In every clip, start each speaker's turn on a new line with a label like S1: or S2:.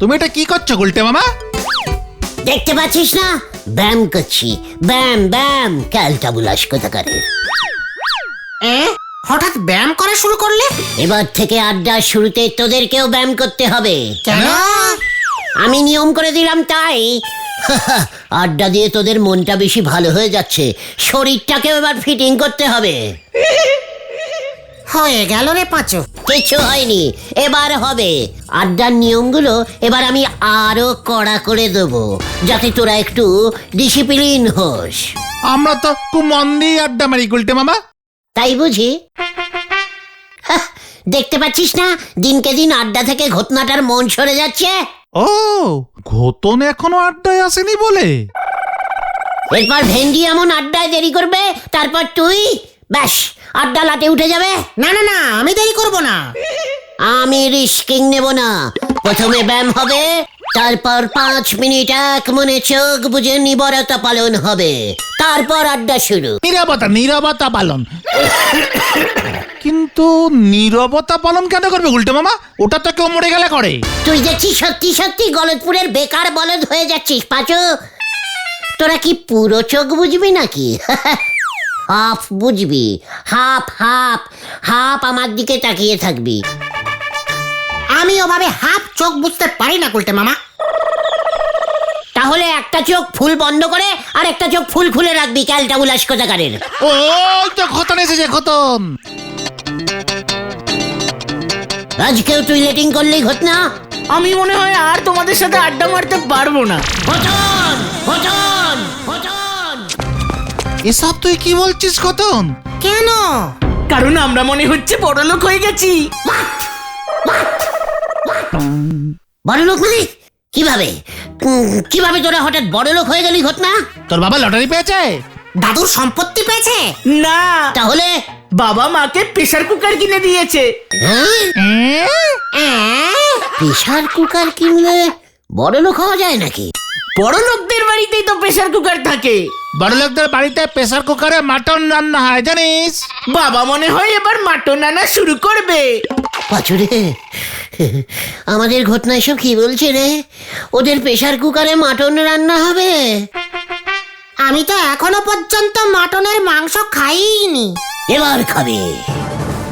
S1: তুমি এটা কি করছো গুলটে মামা?
S2: দেখতে পাচ্ছিস না, ব্যায়াম করছি, ব্যায়াম ব্যায়াম। ক্যালটা বুলাস কোথাকার।
S3: হঠাৎ ব্যায়াম করা শুরু করলে?
S2: এবার থেকে আড্ডার শুরুতে তোদেরকেও ব্যায়াম করতে হবে।
S3: কেন?
S2: আমি নিয়ম করে দিলাম তাই। আড্ডা দিয়ে তোদের মনটা বেশি ভালো হয়ে যাচ্ছে, শরীরটাকেও এবার ফিটিং করতে হবে।
S3: হয়ে গেল রে পাঁচু।
S2: কিছু হয়নি, এবার হবে। আড্ডার নিয়মগুলো এবার আমি আরো কড়া করে দেবো, যাতে তোরা একটু ডিসিপ্লিন হোস।
S1: আমরা তো খুব মন দিয়ে আড্ডা মারি গুলটে মামা।
S2: তাই বুঝি? দেখতে পাচ্ছিস না, দিনকে দিন আড্ডা থেকে ঘটনাটার মন সরে যাচ্ছে।
S1: ও, ঘটন এখনো আড্ডায় আসেনি বলে?
S2: এরপর ভেন্ডি এমন আড্ডায় দেরি করবে, তারপর তুই ব্যাস আড্ডা লাটে উঠে যাবে।
S3: না না না, আমি দেরি করব না।
S2: আমি রিস্কিং নেব না। প্রথমে ব্যায়াম হবে, তারপর 5 মিনিট এক মনে চোখ বুঝে নিবরতা পালন হবে, তারপর আড্ডা শুরু।
S1: নীরবতা পালন। কিন্তু নীরবতা পালন কেন করবে গুলটে মামা? ওটা তো কেউ মরে গেলে করে।
S2: তুই দেখছি সত্যি সত্যি গলতপুরের বেকার বলদ হয়ে যাচ্ছিস পাঁচু। তোরা কি পুরো চোখ বুঝবি নাকি? হাফ বুঝবি, হাফ হাফ হাফ আমার দিকে তাকিয়ে থাকবি।
S3: আমি ওভাবে হাফ চোখ বুঝতে পারি না গুলটে মামা।
S2: তাহলে একটা চোখ ফুল বন্ধ করে আর একটা চোখ ফুল খুলে রাখবি, ক্যালটা উল্লাস কোথাকারের।
S1: ওই তো খতন এসেছে, খতন।
S2: আজকেও তুই লেটিং করলি ঘটনা।
S4: আমি মনে হয় আর তোমাদের সাথে আড্ডা মারতে পারবো না।
S2: ঘটন ঘটন ঘটন।
S1: এসব তুই কি বলছিস খতন?
S3: কেন?
S4: কারণ আমরা মনে হচ্ছে বড়লোক হয়ে গেছি।
S2: বড়লোক মানে কিভাবে? কিভাবে তোরা হঠাৎ বড়লোক হয়ে গেলি ঘটনা?
S1: তোর বাবা লটারি পেয়েছে?
S3: দাদুর সম্পত্তি পেয়েছে?
S4: না,
S2: তাহলে
S4: বাবা মাকে প্রেসার কুকার কিনে দিয়েছে।
S2: প্রেসার কুকার কিনলে বড়লোক হওয়া যায় নাকি?
S4: বড় লোকদের বাড়িতেই তো প্রেসার কুকার থাকে।
S1: বড় লোকদের বাড়িতে প্রেসার কুকারে মাটন রান্না হয় জানিস?
S4: বাবা মনে হয় এবার মাটন আনা শুরু করবে।
S2: পাচুরে, আমাদের ঘটনা এসব কি বলছে রে? ওদের প্রেসার কুকারে মাটন রান্না হবে?
S3: আমি তো এখনো পর্যন্ত মাটনের মাংস খাইনি।
S2: এবার খাবে।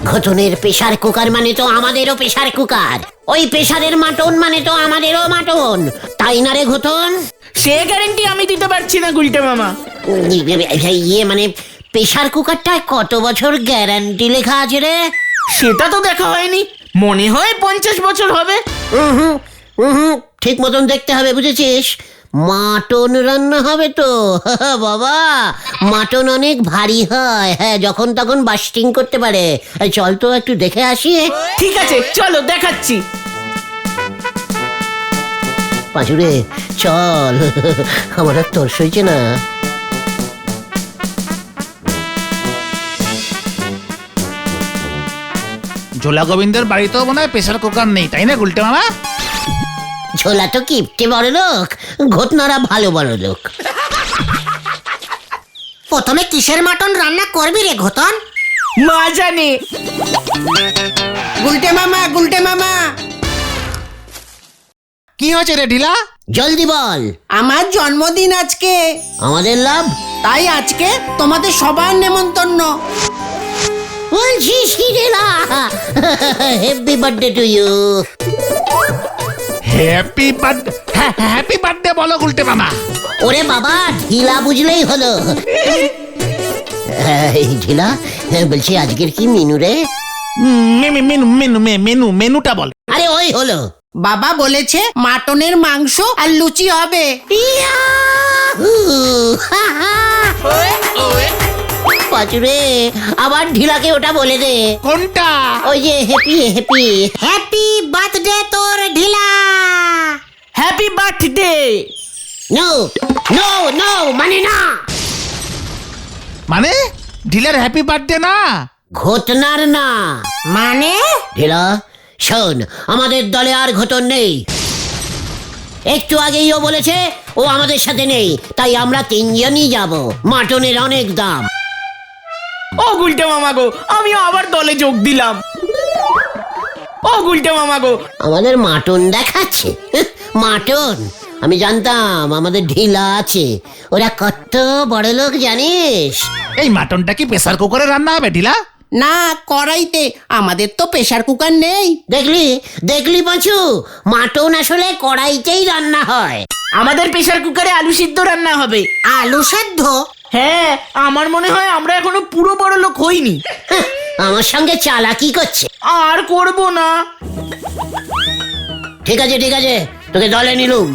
S2: ঘটনের প্রেসার কুকার মানে তো আমাদেরও প্রেসার কুকার, ওই প্রেসারের মাটন মানে তো আমাদেরও মাটন, তাই না রে ঘটন?
S4: সে গ্যারেন্টি আমি দিতে পারছি না গুলটে মামা।
S2: ইয়ে মানে প্রেসার কুকারটায় কত বছর গ্যারান্টি লেখা আছে রে?
S4: সেটা তো দেখা হয়নি, মনে হয় 50 বছর হবে।
S2: ঠিক মতন দেখতে হবে, বুঝেছিস? মাটন রান্না হবে তো। বাবা, মাটন অনেক ভারী হয়, হ্যাঁ, যখন তখন বাস্টিং করতে পারে। চল তো একটু দেখে আসি।
S4: ঠিক আছে, চলো দেখাচ্ছি।
S2: পাঁচুরে চল, আমার আর তর সইছে না।
S1: ঝোলা গোবিন্দের বাড়িতেও মনে হয় প্রেসার কুকার নেই, তাই না গুলটে মামা?
S2: ঝোলা তো কিপটে বড় লোক, ঘটনারা ভালো বড় লোক।
S3: প্রথমে কিসের মাটন রান্না করবি রে ঘটন?
S4: মা জানে।
S3: গুলটে মামা, গুলটে মামা,
S1: কি হয়েছে রে ঢিলা?
S2: জলদি বল।
S3: আমার জন্মদিন আজকে,
S2: আমাদের লাভ।
S3: তাই আজকে তোমাদের সবার নেমন্তন্ন।
S2: বলছিস কি রে? Happy birthday to you.
S1: Happy birthday? Happy birthday বলো গুলটে মামা।
S2: ওরে বাবা, ঢিলা বুঝলেই হলো। এই ঢিলা, বলছি আজকের কি মেনু রে?
S1: মেনুটা বল।
S2: আরে ওই হলো,
S3: বাবা বলেছে মাটনের মাংস আর লুচি হবে।
S2: পাচুরে, আবার ঢিলাকে ওটা বলে দে।
S1: কোনটা?
S2: ওই যে হ্যাপি হ্যাপি।
S3: হ্যাপি বার্থডে তোর ঢিলা।
S4: Happy birthday.
S2: No no no, মানে না।
S1: মানে ঢিলার হ্যাপি বার্থডে না?
S2: ঘটনার না
S3: মানে?
S2: ঢিলা শোন, আমাদের দলে আর ঘটন নেই। একটু আগেই ও বলেছে ও আমাদের সাথে নেই, তাই আমরা 3 জনই যাব। মাটনের অনেক দাম।
S4: ও গুলটে মামা গো, আমি আবার দলে যোগ দিলাম। ও গুলটে মামা গো,
S2: আমাদের মাটন দেখাচ্ছে। মাটন। আমি জানতাম আমাদের ঢিলা আছে, ওরা কত বড় লোক জানিস।
S1: এই মাটনটা কি প্রেসার কুকারে রান্না হবে ঢিলা?
S3: না, কড়াইতে। আমাদের তো প্রেসার কুকার নেই।
S2: দেখলি দেখলি পাঁচু, মাটন আসলে কড়াইতেই রান্না হয়।
S4: আমাদের প্রেসার কুকারে আলু সিদ্ধ রান্না হবে।
S3: আলু সেদ্ধ?
S4: হ্যাঁ, আমার মনে হয় আমরা এখনো পুরো বড় লোক হইনি।
S2: হ্যাঁ, আমার সঙ্গে চালাকি করছে।
S4: আর করব না।
S2: ঠিক আছে ঠিক আছে, তোকে দলে নিলুম।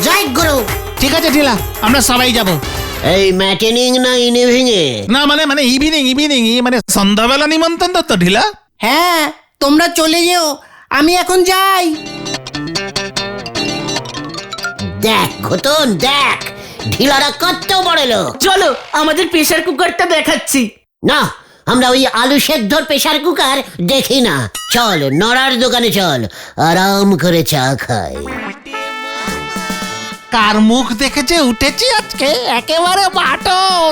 S3: জয় গুরু।
S1: ঠিক আছে ঢিলা, আমরা সবাই যাব।
S2: এই ম্যাটেনিং না ইভিনিং এ?
S1: না মানে মানে ইভিনিং ইভিনিং মানে সন্ধ্যাবেলা নিমন্ত্রণ তো ঢিলা।
S3: হ্যাঁ, তোমরা চলে যেও, আমি এখন যাই।
S2: দেখ ঘটন দেখ, ঢিলারা কত বড় লোক।
S4: চলো আমাদের প্রেসার কুকারটা দেখাচ্ছি।
S2: না, আমরা ওই আলু সেদ্ধর প্রেসার কুকার দেখি না। চল নড়ার দোকানে চল, আরাম করে চা খাই।
S1: কার মুখ দেখেছে উঠেছি আজকে, একেবারে মাটন।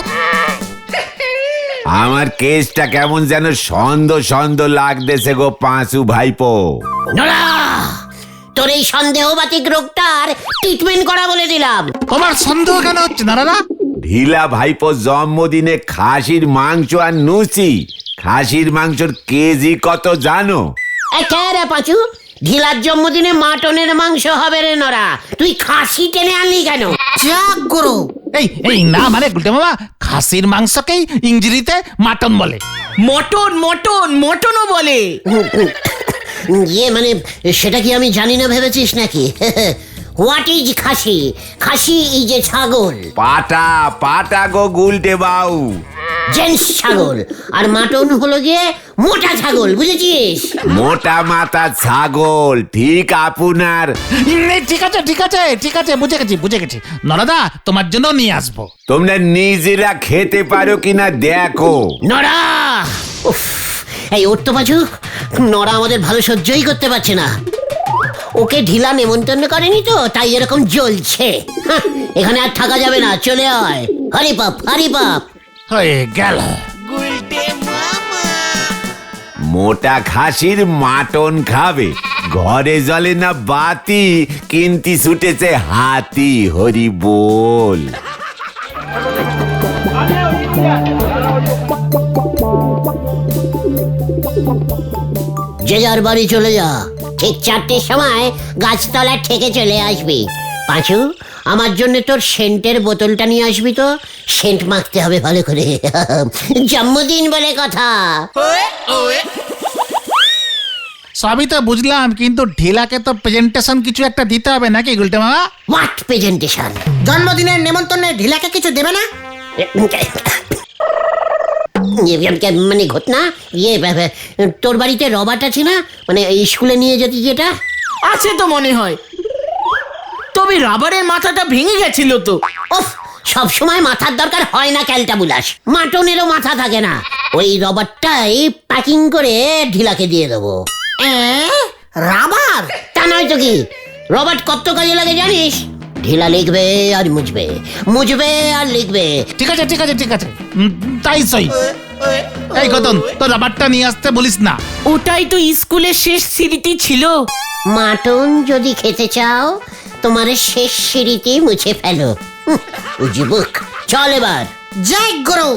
S5: আমার কেসটা কেমন যেন সন্দেহ সন্দেহ লাগতেছে গো পাঁচু ভাইপো।
S2: নড়া, তোর এই সন্দেহবাতিক রোগটার ট্রিটমেন্ট করা বলে দিলাম।
S1: তোমার সন্দেহ কেন হচ্ছে না দাদা?
S5: ঢিলা ভাইপো জন্মদিনে খাসির মাংস আর নুচি। খাসির মাংসর কেজি কত জানো?
S2: রে পাঁচু, ঢিলার জন্মদিনে মাটনের মাংস হবে রে নড়া, তুই খাসি টেনে আনলি কেন?
S3: যাক গুরু।
S1: এই এই না মানে গুলটে মামা, খাসির মাংসকেই ইংরেজিতে মাটন বলে।
S4: মটন মটন মটনও বলে।
S2: ইয়ে মানে সেটা কি আমি জানি না ভেবেছিস নাকি? What is Khasi? Khasi is a ছাগল।
S5: পাটা পাটা গো গুলটে বাউ।
S2: জেন্টস ছাগল। আর মাটন হলো গিয়ে মোটা ছাগল, বুঝেছিস?
S5: মোটা মাথা ছাগল, ঠিক আপনার।
S1: ঠিক আছে ঠিক আছে ঠিক আছে, বুঝে গেছি বুঝে গেছি। নরদা তোমার জন্য নিয়ে আসবো।
S5: তোমরা নিজেরা খেতে পারো কিনা দেখো।
S2: নড়া, উফ, এই ওর তো পাচু, নড়া আমাদের ভালো সহ্যই করতে পারছে না। ওকে ঢিলা নেমন্তন্ন করেনি তো, তাই এরকম জ্বলছে। হাহ, এখানে আর থাকা যাবে না, চলে আয়। হরি পাপ হরি পাপ।
S1: হয়ে গেল।
S5: মোটা খাসির মাটন খাবে, ঘরে জ্বলে না বাতি, কিন্তি ছুটেছে হাতি। হরি বল।
S2: যে যার বাড়ি চলে যা, ঠিক 4টের সময় গাছতলা ঠেকে চলে আসবি। পাঁচু, আমার জন্য তোর সেন্টের বোতলটা নিয়ে আসবি তো, সেন্ট মাখতে হবে ভালো করে। জন্মদিন বলে কথা।
S1: সবই তো বুঝলাম, কিন্তু ঢিলাকে তো প্রেজেন্টেশন কিছু একটা দিতে হবে নাকি গুলটে মামা?
S2: What presentation?
S3: জন্মদিনের নেমন্তন্নে ঢিলাকে কিছু দেবে না?
S2: মানে ঘটনা ইয়ে, তোর বাড়িতে রবার্ট আছে না, মানে স্কুলে নিয়ে যেতে যেটা?
S4: আছে তো মনে হয়, তবে রাবারের মাথাটা ভেঙে গেছিল তো।
S2: ওফ, সব সময় মাথার দরকার হয় না ক্যালটা বুলাস, মাটনেরও মাথা থাকে না। ওই রবারটাই প্যাকিং করে ঢিলাকে দিয়ে দেবো।
S3: রাবার?
S2: তা নয় তো কি, রবার্ট কত কাজে লাগে জানিস? ঢিলা লিখবে আর মুছবে, মুছবে আর লিখবে।
S1: ঠিক আছে ঠিক আছে ঠিক আছে, তাই সই। এই কতন, তোর রাবারটা নিয়ে আসতে বলিস না।
S4: ওটাই তো স্কুলের শেষ স্মৃতি ছিল।
S2: মাটন যদি খেতে চাও, তোমার শেষ স্মৃতি মুছে ফেলো। উজবুক, চল এবার।
S3: জয় গুরু।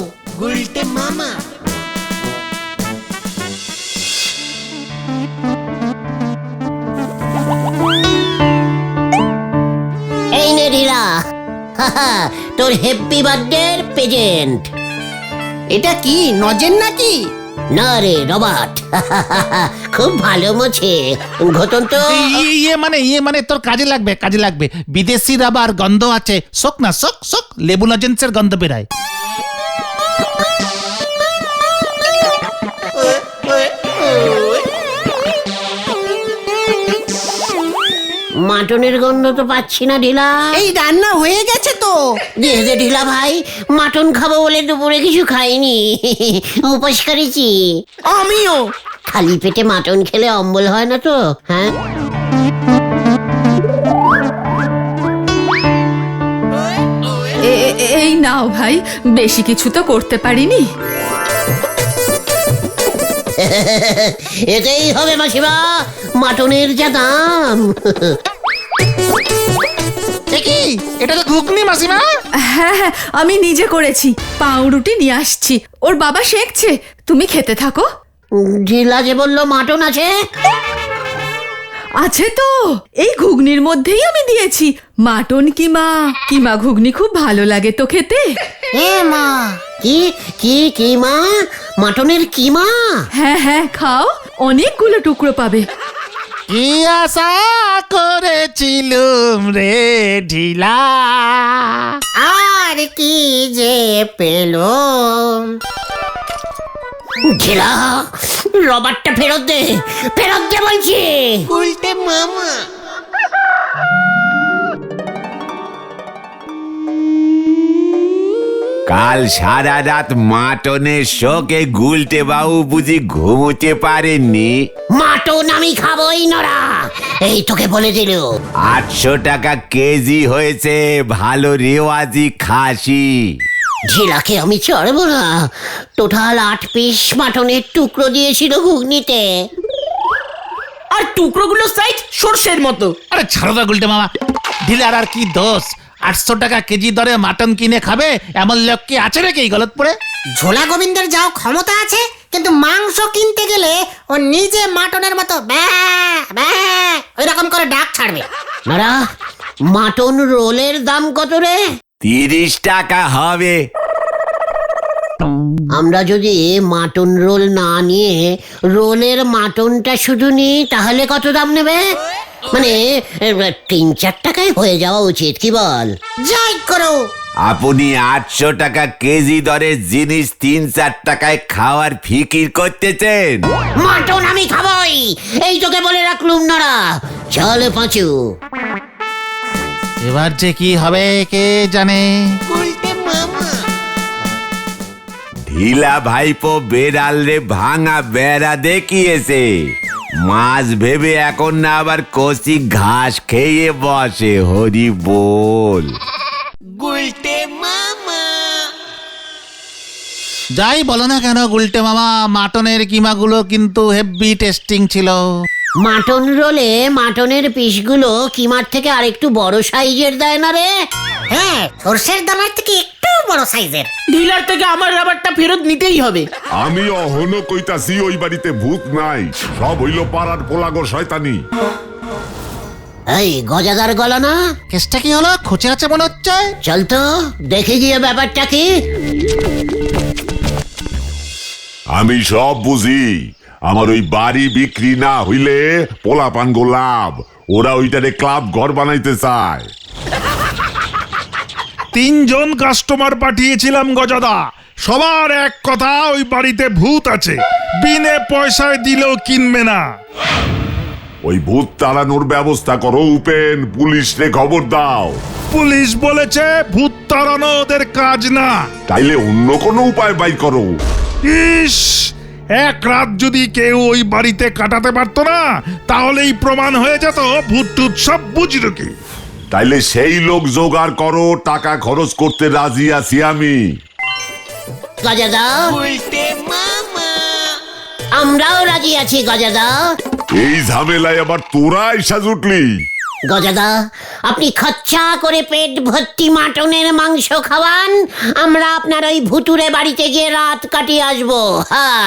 S2: এই নে ঢিলা, তোর হ্যাপি বার্থডে প্রেজেন্ট।
S3: এটা কি নজেন নাকি?
S2: না রে, রবার্ট। খুব ভালো মোছে। ঘটন তো
S1: ইয়ে মানে তোর কাজে লাগবে কাজে লাগবে। বিদেশি রাবার গন্ধ আছে, শোক না শোক শোক, লেবু লজেন্সের গন্ধ বেরায়।
S2: মাটনের গন্ধ তো পাচ্ছি না ঢিলা।
S3: এই রান্না হয়ে গেছে তো।
S2: দিয়ে দে ঢিলা ভাই, মাটন খাবো বলে দুপুরে কিছু খাইনি, উপোস করেছি।
S4: আমিও।
S2: খালি পেটে মাটন খেলে অম্বল হয় না তো? হ্যাঁ,
S6: এই নাও ভাই, বেশি কিছু তো করতে পারিনি।
S2: এতেই হবে মাসিমা, মাটনের যা দাম।
S1: এ কি, এটা তো ঘুগনি মাসিমা।
S6: হ্যাঁ হ্যাঁ, আমি নিজে করেছি, পাউরুটি নিয়ে আসছি, ওর বাবা শেখছে, তুমি খেতে থাকো।
S2: ঢিলা যে বললো মাটন আছে।
S6: আছে তো, এই ঘুগনির মধ্যেই আমি দিয়েছি মাটন কিমা। কিমা ঘুগনি খুব ভালো লাগে তো খেতে।
S3: এ মা,
S2: কি কি কিমা? মাটনের কিমা?
S6: হ্যাঁ হ্যাঁ, খাও, অনেকগুলো টুকরো পাবে।
S1: কি আশা করেছিলুম রে ঢিলা।
S3: আর কি যে পেলুম।
S2: ঢিলা, রবারটা ফেরত দে, ফেরত দে বলছি।
S3: উল্টে মামা।
S5: কাল সারা রাত মাটনের শোকে গুলটে বাবু বুঝি ঘুমোতে পারেননি।
S2: মাটন আমি খাবোই নরা, এই তোকে বলে দিল।
S5: 800 টাকা কেজি হয়েছে ভালো রেওয়াজি খাসি।
S2: ঝিলাকে আমি চড়বো না, টোটাল 8 পিস মাটনের টুকরো দিয়েছিল ঘুগনিতে।
S4: আর টুকরোগুলো সাইজ সর্ষের মতো।
S1: আরে ছাড়ো দা গুলটে মামা, ঢিলার আর কি দোষ? 800 টাকা কেজি দরে মাটন কিনে খাবে এমন লোক কি আছে নাকি এই গলতপুরে?
S3: ঝোলা গোবিন্দের যাও ক্ষমতা আছে, কিন্তু মাংস কিনতে গেলে ও নিজে মাটনের মতো ওই রকম করে ডাক ছাড়বে।
S2: নরা, মাটন রোলের দাম কত রে?
S5: 30 টাকা হবে।
S2: আমরা যদি মাটন রোল না নিয়ে রোলের মাটনটা শুধু নিই তাহলে কত দাম নেবে? মানে 3-4 টাকায় হয়ে যাওয়া উচিত, কি বল?
S3: জয় করো।
S5: আপনি 800 টাকা কেজি দরের জিনিস 3-4 টাকায় খাওয়ার ফিকির করতেছেন।
S2: মাটন আমি খাবই, এই তোকে বলে রাখলুম নরা। চল পাঁচু।
S1: এবার যে কি হবে কে জানে।
S5: ঢিলা ভাইপো বেড়াল রে ভাঙা বেড়া দেখিয়েছে, মাছ ভেবে এখন না আবার কষি ঘাস খেয়ে বসে। হরি বল।
S1: যাই বলো না কেন গুলটে মামা, মাটনের কিমাগুলো কিন্তু হেভি টেস্টিং ছিল।
S2: মাটন রোলে মাটনের পিসগুলো কিমার থেকে আরেকটু বড় সাইজের দেয় না রে?
S3: হ্যাঁ, সর্ষের দানার থেকে একটু বড় সাইজের।
S4: ডিলার থেকে আমার রাবারটা ফেরত নিতেই হবে।
S7: আমি অহনো কইতাছি ওই বাড়িতে ভূত নাই, সব হইল পাড়ার পোলাগো শয়তানি।
S2: এই গজাদার গলা না?
S1: কেসটা কি হলো? খোঁচে আছে মনে হচ্ছে।
S2: চল তো দেখে গিয়ে ব্যাপারটা কি।
S7: আমি সব বুঝি, আমার ওই বাড়ি বিক্রি না হইলে পোলাপান গোলাপ ওরা ওইটারে ক্লাব ঘর বানাইতে চায়।
S8: 3 জন কাস্টমার পাঠিয়েছিলাম গজাদা, সবার এক কথা, ওই বাড়িতে ভূত আছে, বিনে পয়সায় দিলেও কিনবে না।
S7: ওই ভূত তাড়ানোর ব্যবস্থা করো উপেন, পুলিশরে খবর দাও।
S8: পুলিশ বলেছে ভূত তাড়ানো ওদের কাজ না।
S7: তাইলে অন্য কোনো উপায় বাই করো।
S8: ইস, এক রাত যদি কেউ ওই বাড়িতে কাটাতে পারতো না, তাহলেই প্রমাণ হয়ে যেত ভূত টুত সব বুঝলো কি।
S7: তাইলে সেই লোক জোগাড় করো, টাকা খরচ করতে রাজি আছি আমি।
S2: গজাদা, আমরাও রাজি আছি গজাদা।
S7: এই ঝামেলায় আবার তোরা এসা জুটলি।
S2: গজাদা, আপনি খচ্চা করে পেট ভর্তি মাটনের মাংস খাওয়ান, আমরা আপনার ওই ভুতুরে বাড়িতে গিয়ে রাত কাটিয়ে আসবো। হ্যাঁ,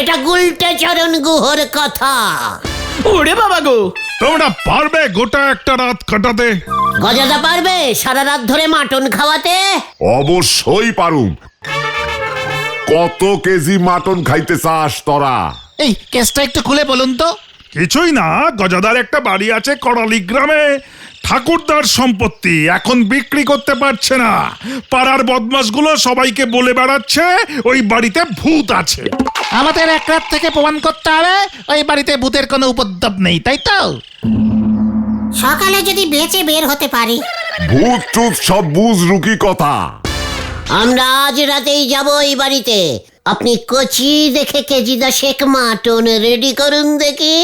S2: এটা গুলটে চরণ গুহর কথা।
S4: ওরে বাবা গো,
S8: তোমরা পারবে গোটা একটা রাত কাটাতে?
S2: গজাদা পারবে সারা রাত ধরে মাটন খাওয়াতে?
S7: অবশ্যই পারুম। কত কেজি মাটন খাইতে চাস তোরা?
S1: এই কেসটা একটু খুলে বলুন তো।
S8: কিছুই না, গজাদার একটা বাড়ি আছে করালি গ্রামে, ঠাকুরদার সম্পত্তি, এখন বিক্রি করতে পারছে না। পাড়ার বদমাশগুলো সবাইকে বলে বেড়াচ্ছে ওই বাড়িতে ভূত আছে।
S1: আমাদের এক রাত থেকে প্রমাণ করতে হবে ওই বাড়িতে ভূতের কোনো উপদ্রব নেই, তাই তো?
S3: সকালে যদি বেঁচে বের হতে পারি।
S7: ভূত টুত সব বুঝ রুকি কথা।
S2: আমরা আজ রাতেই যাব এই বাড়িতে। আপনি কচি দেখে কেজি 10 মাটন রেডি করুন দেখি।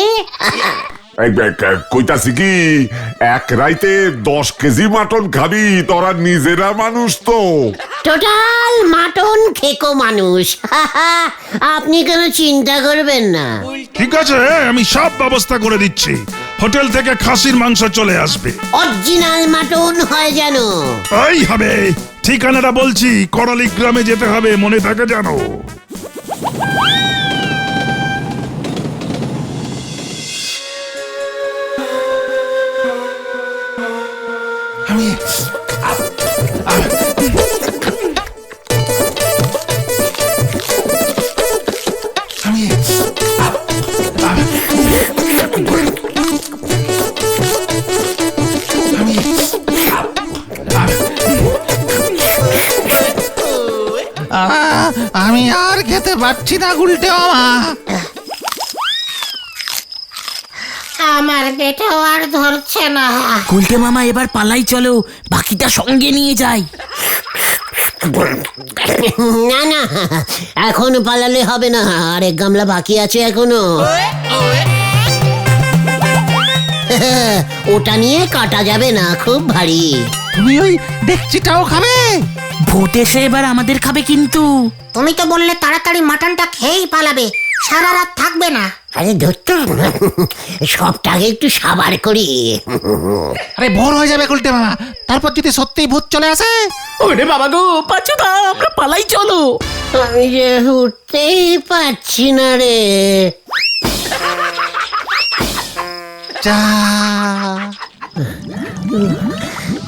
S7: কইতাছি কি, এক রাইতে 10 কেজি মাটন খাবি? তোরা নিজেরা মানুষ তো।
S2: টোটাল মাটন খেকো মানুষ। আপনি কোনো চিন্তা করবেন না।
S8: ঠিক আছে, আমি সব ব্যবস্থা করে দিচ্ছি। হোটেল থেকে খাসির মাংস চলে আসবে।
S2: অরিজিনাল মাটন হয় যেন।
S8: এই হবে। ঠিকানাটা বলছি, করালি গ্রামে যেতে হবে, মনে থাকে জানো?
S1: আমি আর খেতে পারছি না গুলটে মামা।
S3: আমার পেটেও আর ধরছে না।
S4: গুলটে মামা এবার পালাই, চলো বাকিটা সঙ্গে নিয়ে যাই।
S2: না না, এখন পালালে হবে না, আরেক গামলা বাকি আছে এখনো। ওটা নিয়ে কাটা যাবে না, খুব ভারী।
S1: তুমি ওই ডেকচিটাও খাবে?
S4: ভূত এসে এবার আমাদের খাবে কিন্তু।
S3: তুমি তো বললে তাড়াতাড়ি মাটনটা খেয়েই পালাবে, সারা রাত থাকবে না।
S2: আরে ধরতো, সবটাকে একটু সাবার করি।
S1: আরে ভোর হয়ে যাবে গুলটে মামা, তারপর যদি সত্যিই ভূত চলে আসে।
S4: ওরে বাবা গো, পাচুদা আমরা পালাই চলো।
S2: আমি যে উঠতেই পারছি না রে।
S1: যা,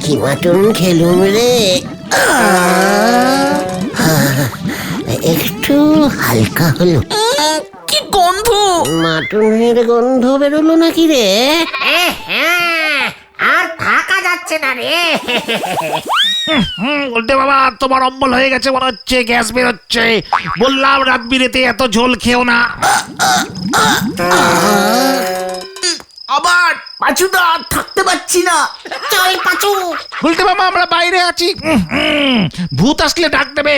S2: কি মাটন খেলুম রে। একটু হালকা হলো।
S4: কি গন্ধ!
S2: মাটনের গন্ধ বেরোলো নাকি রে?
S3: আর থাকা যাচ্ছে না রে।
S1: গুলটে মামা, তোমার অম্বল হয়ে গেছে মনে হচ্ছে, গ্যাস বেরোচ্ছে। বললাম রাত বিরেতে এত ঝোল খেও না।
S4: আবার পাচুদা থাকতে পারছি না।
S3: চল পাচু।
S1: গুলটে মামা, আমরা বাইরে আছি। ভূত আসলে ডাক দেবে।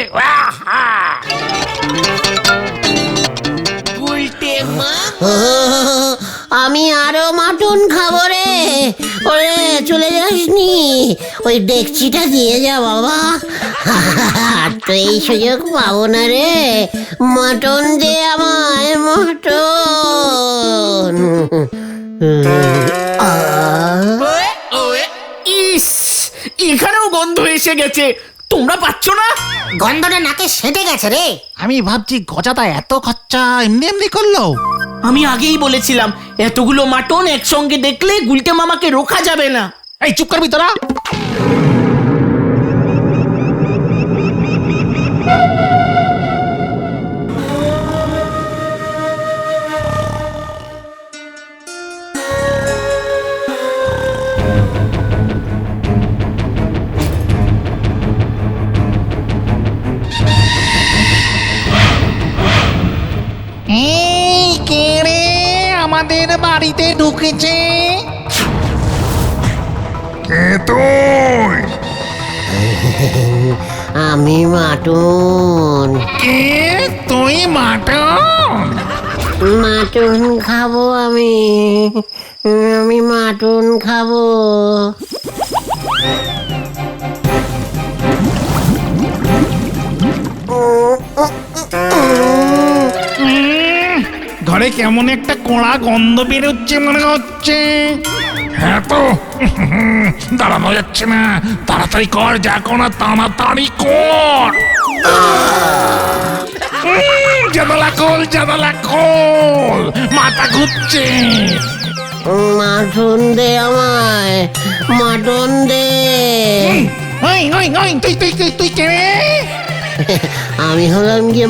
S2: আমি আরো মাটন খাবো রে। ওরে চলে যাসনি, ওই ডেকচিটা দিয়ে যা বাবা। আর তো এই সুযোগ পাবো না রে। মাটন দে আমায়, মাটন।
S4: ইস, এখানেও গন্ধ এসে গেছে, তোমরা পাচ্ছ না?
S3: গন্ধটা নাকে সেটে গেছে রে।
S1: আমি ভাবছি গজাদা এত খরচা এমনি এমনি করলো।
S4: আমি আগেই বলেছিলাম, এতগুলো মাটন একসঙ্গে দেখলে গুলটে মামাকে রোকা যাবে না।
S1: এই চুপ করবি তোরা। এই কে রে আমাদের বাড়িতে ঢুকেছে?
S8: কে তুই?
S2: আমি মাটন।
S1: কে তুই? মাটন?
S2: মাটন খাবো আমি। আমি মাটন খাবো।
S1: ঘরে কেমন একটা কড়া গন্ধ বেরোচ্ছে মনে হচ্ছে।
S8: হ্যাঁ তো, দাঁড়ানো যাচ্ছে না। তাড়াতাড়ি কর, যা কোনা তাড়াতাড়ি কর। জানালা খোল, জানালা খোল, মাথা ঘুরছে।
S2: মাটন দে আমায়, মাটন দে।
S1: ওই ওই ওই, তুই তুই তুই তুই কে রে?
S2: আমি হলাম গিয়ে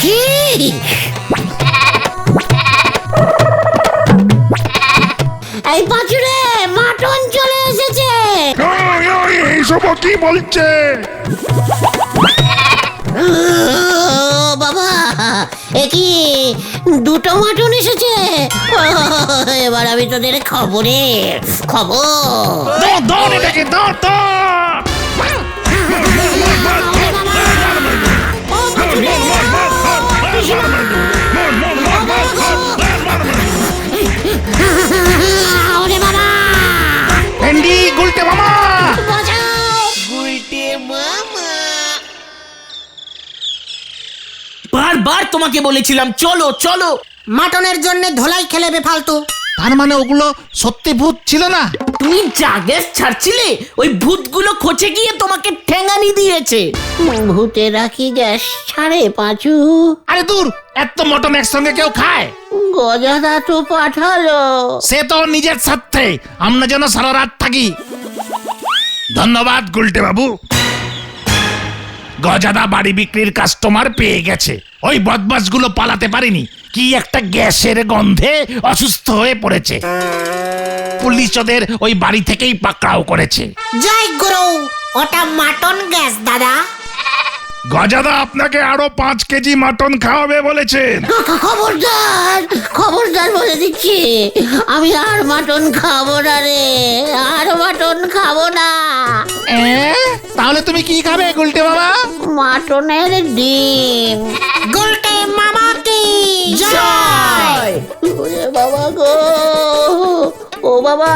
S2: কি এই পাঁচুরে, মাটন চলে এসেছে।
S8: এইসব কি বলছে?
S2: বাবা, কি দুটো মাটন এসেছে। এবার আমি তোদের খবরে খবর।
S8: দৌড় এটাকে, দৌড় দৌড়।
S4: বারবার তোমাকে বলেছিলাম চলো চলো।
S3: মাটনের জন্য ধোলাই খেলে বেফালতু।
S1: তার মানে ওগুলো সত্যি ভূত ছিল না?
S4: তুমি যা গ্যাস ছাড়ছিলে ওই ভূতগুলো খোঁচে গিয়ে তোমাকে ঠ্যাঙানি দিয়েছে।
S2: ভূতেরা কি গ্যাস ছাড়ে পাঁচু?
S1: আরে দূর, এত মটন একসঙ্গে কেউ খায়?
S2: গজাদা তো পাঠালো।
S1: সে তো ওর নিজের স্বার্থে, আমরা যেন সারা রাত থাকি। ধন্যবাদ গুলটে বাবু। গজাদা বাড়ি বিক্রির কাস্টমার পেয়ে গেছে। ওই বদমাশগুলো পালাতে পারেনি, কি একটা গ্যাসের গন্ধে অসুস্থ হয়ে পড়েছে। পুলিশ ওদের ওই বাড়ি থেকেই পাকড়াও করেছে।
S3: জয় গুরু, ওটা মাটন গ্যাস দাদা।
S8: গজাদা আপনাকে আরো 5 কেজি মাটন খাওয়াবে বলেছেন।
S2: খবরদার, খবরদার বলে দিচ্ছি, আমি আর মাটন খাবো না রে, আর মাটন খাবো না।
S1: তাহলে তুমি কি খাবে গুলটে বাবা?
S2: মাটনের ডিম।
S3: গুলটে মামা কি জয়।
S2: ওরে বাবা গো, ও বাবা।